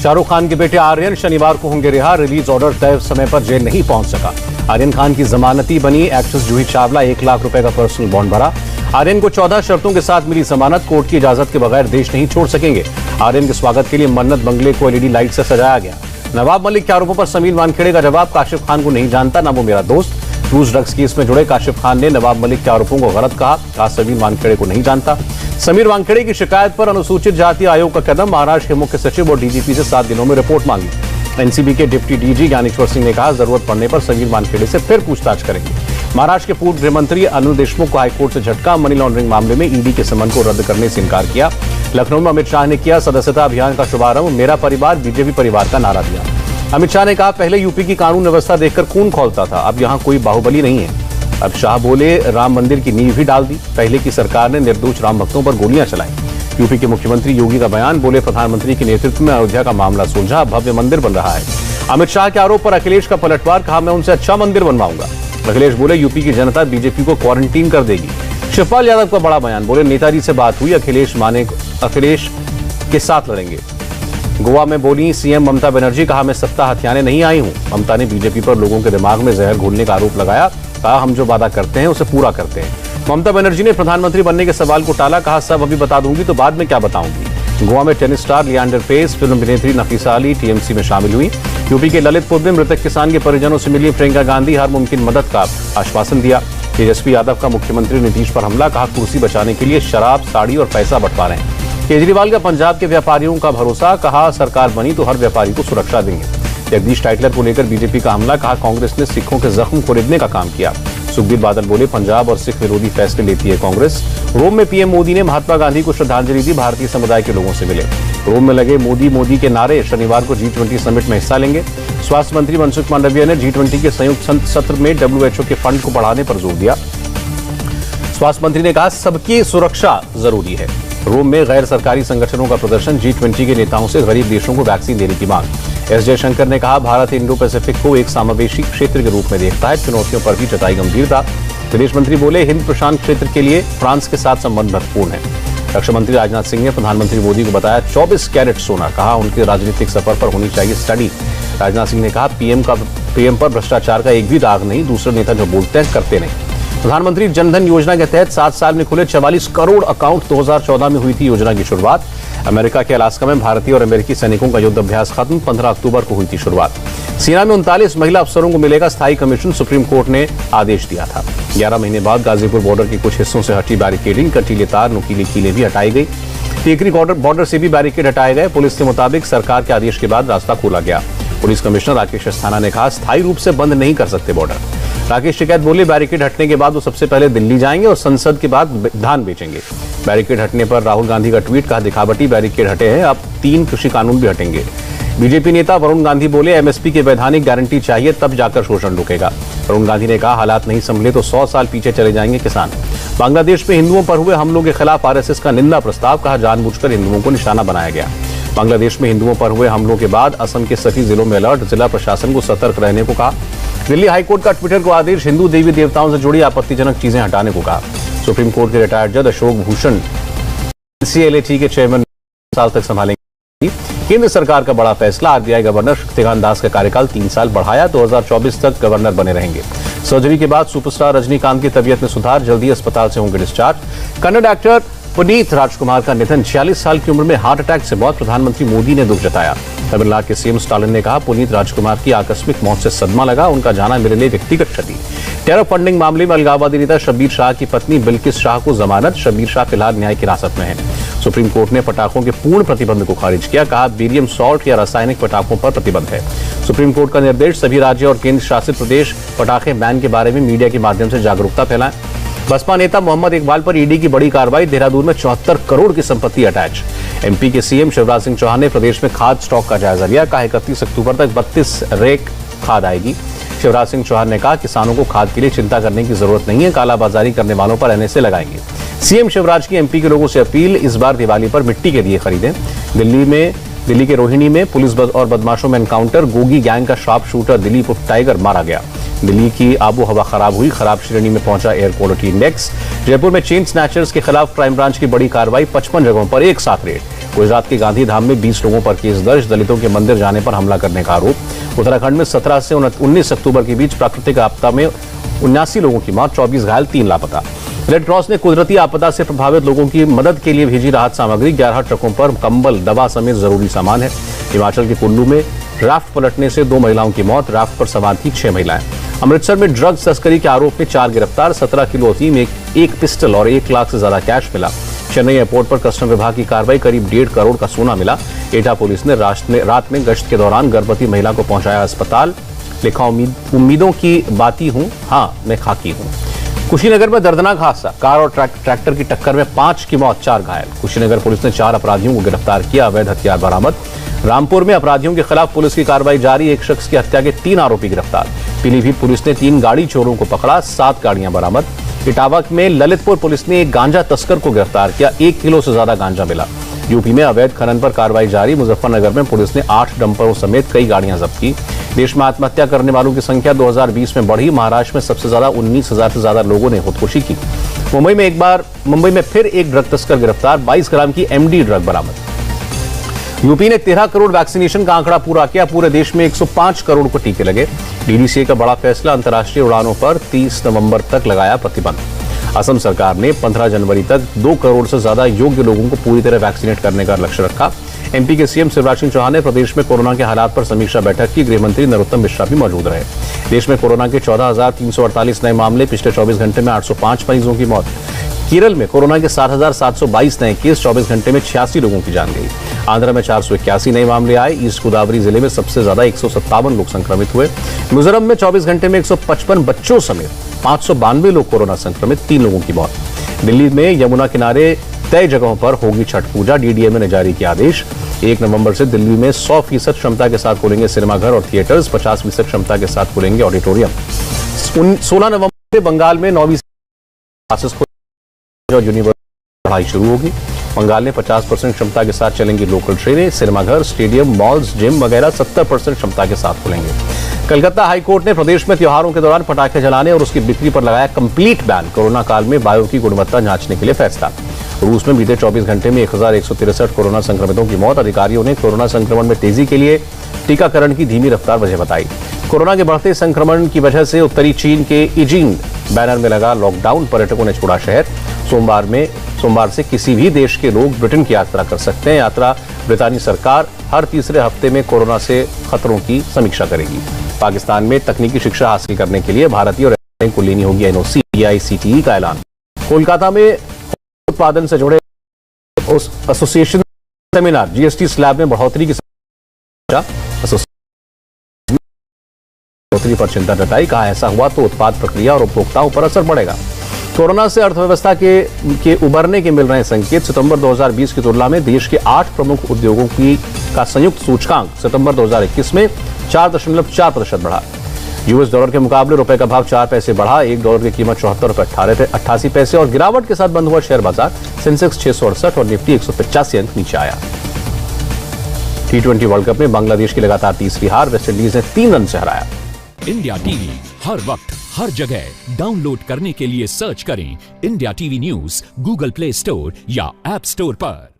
शाहरुख खान के बेटे आर्यन शनिवार को होंगे रिहा। रिलीज ऑर्डर तय समय पर जेल नहीं पहुंच सका। आर्यन खान की जमानती बनी। एक्ट्रेस जूही चावला 1 लाख रुपए का पर्सनल बॉन्ड भरा। आर्यन को 14 शर्तों के साथ मिली जमानत। कोर्ट की इजाजत के बगैर देश नहीं छोड़ सकेंगे। आर्यन के स्वागत के लिए मन्नत बंगले को एलईडी लाइट से सजाया गया। नवाब मलिक के आरोपों पर समीर वानखेड़े का जवाब। काशिफ खान को नहीं जानता, ना वो मेरा दोस्त। क्रूज ड्रग्स केस में जुड़े काशिफ खान ने नवाब मलिक के आरोपों को गलत कहा समीर वानखेड़े को नहीं जानता। समीर वानखेड़े की शिकायत पर अनुसूचित जाति आयोग का कदम। महाराष्ट्र के मुख्य सचिव और डीजीपी से 7 दिनों में रिपोर्ट मांगी। एनसीबी के डिप्टी डीजी ज्ञानेश्वर सिंह ने कहा जरूरत पड़ने पर समीर वानखेड़े से फिर पूछताछ करेंगे। महाराष्ट्र के पूर्व गृह मंत्री अनिल देशमुख को हाईकोर्ट से झटका। मनी लॉन्ड्रिंग मामले में ईडी के समन को रद्द करने से इनकार किया। लखनऊ में अमित शाह ने किया सदस्यता अभियान का शुभारंभ। मेरा परिवार बीजेपी परिवार का नारा दिया। अमित शाह ने कहा पहले यूपी की कानून व्यवस्था देखकर खून खौलता था, अब यहां कोई बाहुबली नहीं है। अब शाह बोले राम मंदिर की नींव भी डाल दी। पहले की सरकार ने निर्दोष राम भक्तों पर गोलियां चलाई। यूपी के मुख्यमंत्री योगी का बयान। बोले प्रधानमंत्री के नेतृत्व में अयोध्या का मामला सुलझा, भव्य मंदिर बन रहा है। अमित शाह के आरोप पर अखिलेश का पलटवार। कहा मैं उनसे अच्छा मंदिर बनवाऊंगा। अखिलेश बोले यूपी की जनता बीजेपी को क्वारंटीन कर देगी। शिवपाल यादव का बड़ा बयान। बोले नेताजी से बात हुई, अखिलेश के साथ लड़ेंगे। गोवा में बोली सीएम ममता बनर्जी। कहा मैं सत्ता हथियाने नहीं आई हूं। ममता ने बीजेपी पर लोगों के दिमाग में जहर घोलने का आरोप लगाया। कहा हम जो वादा करते हैं उसे पूरा करते हैं। ममता बनर्जी ने प्रधानमंत्री बनने के सवाल को टाला। कहा सब अभी बता दूंगी तो बाद में क्या बताऊंगी। गोवा में tennis star Leander Paes, film अभिनेत्री नफीसा अली टीएमसी में शामिल हुई। यूपी के ललितपुर में मृतक किसान के परिजनों से मिली प्रियंका गांधी। हर मुमकिन मदद का आश्वासन दिया। तेजस्वी यादव का मुख्यमंत्री नीतीश पर हमला। कहा कुर्सी बचाने के लिए शराब, साड़ी और पैसा बंटवा रहे हैं। केजरीवाल का पंजाब के व्यापारियों का भरोसा। कहा सरकार बनी तो हर व्यापारी को सुरक्षा देंगे। जगदीश टाइटलर को लेकर बीजेपी का हमला। कहा कांग्रेस ने सिखों के जख्म खरीदने का काम किया। सुखबीर बादल बोले पंजाब और सिख विरोधी फैसले लेती है कांग्रेस। रोम में पीएम मोदी ने महात्मा गांधी को श्रद्धांजलि दी। भारतीय समुदाय के लोगों से मिले। रोम में लगे मोदी के नारे। शनिवार को G20 समिट में हिस्सा लेंगे। स्वास्थ्य मंत्री मनसुख मांडविया ने G20 के संयुक्त सत्र में WHO के फंड को बढ़ाने पर जोर दिया। स्वास्थ्य मंत्री ने कहा सबकी सुरक्षा जरूरी है। रोम में गैर सरकारी संगठनों का प्रदर्शन। G20 के नेताओं से गरीब देशों को वैक्सीन देने की मांग। एस जयशंकर ने कहा भारत इंडो पैसिफिक को एक समावेशी क्षेत्र के रूप में देखता है। चुनौतियों पर भी जताई गंभीरता। विदेश मंत्री बोले हिंद प्रशांत क्षेत्र के लिए फ्रांस के साथ संबंध महत्वपूर्ण है। रक्षा मंत्री राजनाथ सिंह ने प्रधानमंत्री मोदी को बताया 24 कैरेट सोना। कहा उनके राजनीतिक सफर पर होनी चाहिए स्टडी। राजनाथ सिंह ने कहा पीएम पर भ्रष्टाचार का एक भी दाग नहीं। दूसरे नेता जो बोलते हैं करते नहीं। प्रधानमंत्री जनधन योजना के तहत 7 साल में खुले 44 करोड़ अकाउंट। 2014 में हुई थी योजना की शुरुआत। अमेरिका के अलास्का में भारतीय और अमेरिकी सैनिकों का युद्ध अभ्यास खत्म। 15 अक्टूबर को हुई थी शुरुआत। सेना में 39 महिला अफसरों को मिलेगा स्थायी कमीशन। सुप्रीम कोर्ट ने आदेश दिया था। 11 महीने बाद गाजीपुर बॉर्डर के कुछ हिस्सों से हटी बैरिकेडिंग। कटीले तार, नुकीली कीलें भी हटाई गई। टीकरी बॉर्डर से भी बैरिकेड हटाए गए। पुलिस के मुताबिक सरकार के आदेश के बाद रास्ता खोला गया। पुलिस कमिश्नर राकेश अस्थाना ने कहा स्थायी रूप से बंद नहीं कर सकते बॉर्डर। राकेश टिकैत बोले बैरिकेड हटने के बाद वो सबसे पहले दिल्ली जाएंगे और संसद के बाद धान बेचेंगे। बैरिकेड हटने पर राहुल गांधी का ट्वीट। कहा दिखावटी बैरिकेड हटे हैं, अब 3 कृषि कानून भी हटेंगे। बीजेपी नेता वरुण गांधी बोले एमएसपी की वैधानिक गारंटी चाहिए तब जाकर शोषण रुकेगा। वरुण गांधी ने कहा हालात नहीं संभले तो 100 साल पीछे चले जाएंगे किसान। बांग्लादेश में हिंदुओं पर हुए हमलों के खिलाफ आरएसएस का निंदा प्रस्ताव। कहा जानबूझकर हिंदुओं को निशाना बनाया गया। बांग्लादेश में हिंदुओं पर हुए हमलों के बाद असम के सभी जिलों में अलर्ट। जिला प्रशासन को सतर्क रहने को कहा। दिल्ली हाईकोर्ट का ट्विटर को आदेश। हिंदू देवी देवताओं से जुड़ी आपत्तिजनक चीजें हटाने को कहा। सुप्रीम कोर्ट के रिटायर्ड जज अशोक भूषण CLAT के चेयरमैन साल तक संभालेंगे। केंद्र सरकार का बड़ा फैसला। आरबीआई गवर्नर शक्तिकांत दास का कार्यकाल 3 साल बढ़ाया। 2024 तक गवर्नर बने रहेंगे। सर्जरी के बाद सुपरस्टार रजनीकांत की तबीयत में सुधार। जल्दी अस्पताल से होंगे डिस्चार्ज। कन्नड़ एक्टर पुनीत राजकुमार का निधन। 46 साल की उम्र में हार्ट अटैक से मौत। प्रधानमंत्री मोदी ने दुख जताया। तमिलनाडु के सीएम स्टालिन ने कहा पुनीत राजकुमार की आकस्मिक मौत से सदमा लगा। उनका जाना मेरे लिए व्यक्तिगत क्षति। टेरर फंडिंग मामले में अलगाववादी नेता शब्बीर शाह की पत्नी बिल्किस शाह को जमानत। शब्बीर शाह फिलहाल न्याय की हिरासत में है। सुप्रीम कोर्ट ने पटाखों के पूर्ण प्रतिबंध को खारिज किया। कहा बेरियम सॉल्ट या रासायनिक पटाखों पर प्रतिबंध है। सुप्रीम कोर्ट का निर्देश सभी राज्य और केंद्र शासित प्रदेश पटाखे बैन के बारे में मीडिया के माध्यम से जागरूकता फैलाएं। बसपा नेता मोहम्मद इकबाल पर ईडी की बड़ी कार्रवाई। देहरादून में 74 करोड़ की संपत्ति अटैच। एमपी के सीएम शिवराज सिंह चौहान ने प्रदेश में खाद स्टॉक का जायजा लिया। कहा 31 अक्टूबर तक 32 रेक खाद आएगी। शिवराज सिंह चौहान ने कहा किसानों को खाद के लिए चिंता करने की जरूरत नहीं है। कालाबाजारी करने वालों पर NSA लगाएंगे। सीएम शिवराज की एमपी के लोगों से अपील इस बार दिवाली पर मिट्टी के दिए खरीदें। दिल्ली के रोहिणी में पुलिस और बदमाशों में एनकाउंटर। गोगी गैंग का शार्प शूटर दिलीप उर्फ टाइगर मारा गया। दिल्ली की आबो हवा खराब हुई। खराब श्रेणी में पहुंचा एयर क्वालिटी इंडेक्स। जयपुर में चेन स्नैचर्स के खिलाफ क्राइम ब्रांच की बड़ी कार्रवाई। 55 जगहों पर एक साथ रेड। गुजरात के गांधी धाम में 20 लोगों पर केस दर्ज, दलितों के मंदिर जाने पर हमला करने का आरोप। उत्तराखंड में 17 से 19 अक्टूबर के बीच प्राकृतिक आपदा में 79 लोगों की मौत, 24 घायल, 3 लापता। रेड क्रॉस ने कुदरती आपदा से प्रभावित लोगों की मदद के लिए भेजी राहत सामग्री, 11 ट्रकों पर कंबल, दवा समेत जरूरी सामान है। हिमाचल के कुल्लू में राफ्ट पलटने से 2 महिलाओं की मौत, राफ्ट पर सवार थी 6 महिलाएं। अमृतसर में ड्रग्स तस्करी के आरोप में 4 गिरफ्तार, 17 किलो अफीम, एक पिस्टल और 1 लाख से ज्यादा कैश मिला। चेन्नई एयरपोर्ट पर कस्टम विभाग की कार्रवाई, करीब 1.5 करोड़ का सोना मिला। एटा पुलिस ने रात में गश्त के दौरान गर्भवती महिला को पहुंचाया अस्पताल, लिखा उम्मीदों की बाती हूं, हाँ मैं खाकी हूं। कुशीनगर में दर्दनाक हादसा, कार और ट्रैक्टर की टक्कर में 5 की मौत, 4 घायल। कुशीनगर पुलिस ने 4 अपराधियों को गिरफ्तार किया, अवैध हथियार बरामद। रामपुर में अपराधियों के खिलाफ पुलिस की कार्रवाई जारी, एक शख्स की हत्या के 3 आरोपी गिरफ्तार। पीलीभीत पुलिस ने 3 गाड़ी चोरों को पकड़ा, 7 गाड़ियां बरामद। इटावा में ललितपुर पुलिस ने एक गांजा तस्कर को गिरफ्तार किया, 1 किलो से ज्यादा गांजा मिला। यूपी में अवैध खनन पर कार्रवाई जारी, मुजफ्फरनगर में पुलिस ने 8 डंपरों समेत कई गाड़ियां जब्त की। देश में आत्महत्या करने वालों की संख्या 2020 में बढ़ी, महाराष्ट्र में सबसे ज्यादा 19,000 से ज्यादा लोगों ने खुदकुशी की। मुंबई में फिर एक ड्रग तस्कर गिरफ्तार, 22 ग्राम की MD ड्रग बरामद। यूपी ने 13 करोड़ वैक्सीनेशन का आंकड़ा पूरा किया, पूरे देश में 105 करोड़ को टीके लगे। DDCA का बड़ा फैसला, अंतर्राष्ट्रीय उड़ानों पर 30 नवंबर तक लगाया प्रतिबंध। असम सरकार ने 15 जनवरी तक 2 करोड़ से ज्यादा योग्य लोगों को पूरी तरह वैक्सीनेट करने का लक्ष्य रखा। MP के CM शिवराज सिंह चौहान ने प्रदेश में कोरोना के हालात पर समीक्षा बैठक की, गृह मंत्री नरोत्तम मिश्रा भी मौजूद रहे। देश में कोरोना के 14,348 नए मामले, पिछले 24 घंटे में 805 मरीजों की मौत। केरल में कोरोना के 7,722 नए केस, 24 घंटे में 86 लोगों की जान गई। आंध्र में 481 नए मामले आए। ईस्ट गोदावरी जिले में सबसे ज्यादा 157 लोग संक्रमित हुए। मिजोरम में 24 घंटे में 155 बच्चों समेत 592 लोग कोरोना संक्रमित, 3 लोगों की मौत। दिल्ली में यमुना किनारे तय जगहों पर होगी छठ पूजा, DDMA ने जारी किया आदेश। 1 नवंबर से दिल्ली में 100% क्षमता के साथ खुलेंगे सिनेमाघर और थिएटर्स, 50% क्षमता के साथ खुलेंगे ऑडिटोरियम। 16 नवंबर से बंगाल में 9वीं क्लासेस और यूनिवर्सिटी पढ़ाई शुरू होगी। बंगाल में 50% क्षमता के साथ चलेंगी लोकल ट्रेनें, सिनेमाघर, स्टेडियम, मॉल्स, जिम वगैरह 70% क्षमता के साथ खुलेंगे। कलकत्ता हाईकोर्ट ने प्रदेश में त्योहारों के दौरान पटाखे जलाने और उसकी बिक्री पर लगाया कंप्लीट बैन, कोरोना काल में वायु की गुणवत्ता जांचने के लिए फैसला। रूस में बीते 24 घंटे में 1163 कोरोना संक्रमितों की मौत। अधिकारियों ने कोरोना संक्रमण में तेजी के लिए टीकाकरण की धीमी रफ्तार वजह बताई। कोरोना के बढ़ते संक्रमण की वजह से उत्तरी चीन के इजिंग बैनर में लगा लॉकडाउन, पर्यटकों ने छोड़ा शहर। सोमवार से किसी भी देश के लोग ब्रिटेन की यात्रा कर सकते हैं। यात्रा ब्रितानी सरकार हर तीसरे हफ्ते में कोरोना से खतरों की समीक्षा करेगी। पाकिस्तान में तकनीकी शिक्षा हासिल करने के लिए भारतीय और अमेरिकी को लेनी होगी NOC, AICTE का ऐलान। कोलकाता में उत्पादन से जुड़े एसोसिएशन सेमिनार, GST स्लैब में बढ़ोतरी की पर चिंता जताई, कहा ऐसा हुआ तो उत्पाद प्रक्रिया और उपभोक्ताओं पर असर पड़ेगा। कोरोना से अर्थव्यवस्था के उबरने के मिल रहे संकेत। सितंबर 2020 की तुलना में देश के 8 प्रमुख उद्योगों का संयुक्त सूचकांक सितंबर 2021 में 4.4% बढ़ा। US डॉलर के मुकाबले रुपए का भाव 4 पैसे बढ़ा, $1 की कीमत 74 रुपए 88 पैसे और गिरावट के साथ बंद हुआ शेयर बाजार। सेंसेक्स 668 और निफ्टी 185 अंक नीचे आया। T20 वर्ल्ड कप में बांग्लादेश की लगातार तीसरी हार, वेस्टइंडीज ने 3 रन से हराया। इंडिया टीवी हर वक्त हर जगह डाउनलोड करने के लिए सर्च करें India TV news Google play store या ऐप स्टोर पर।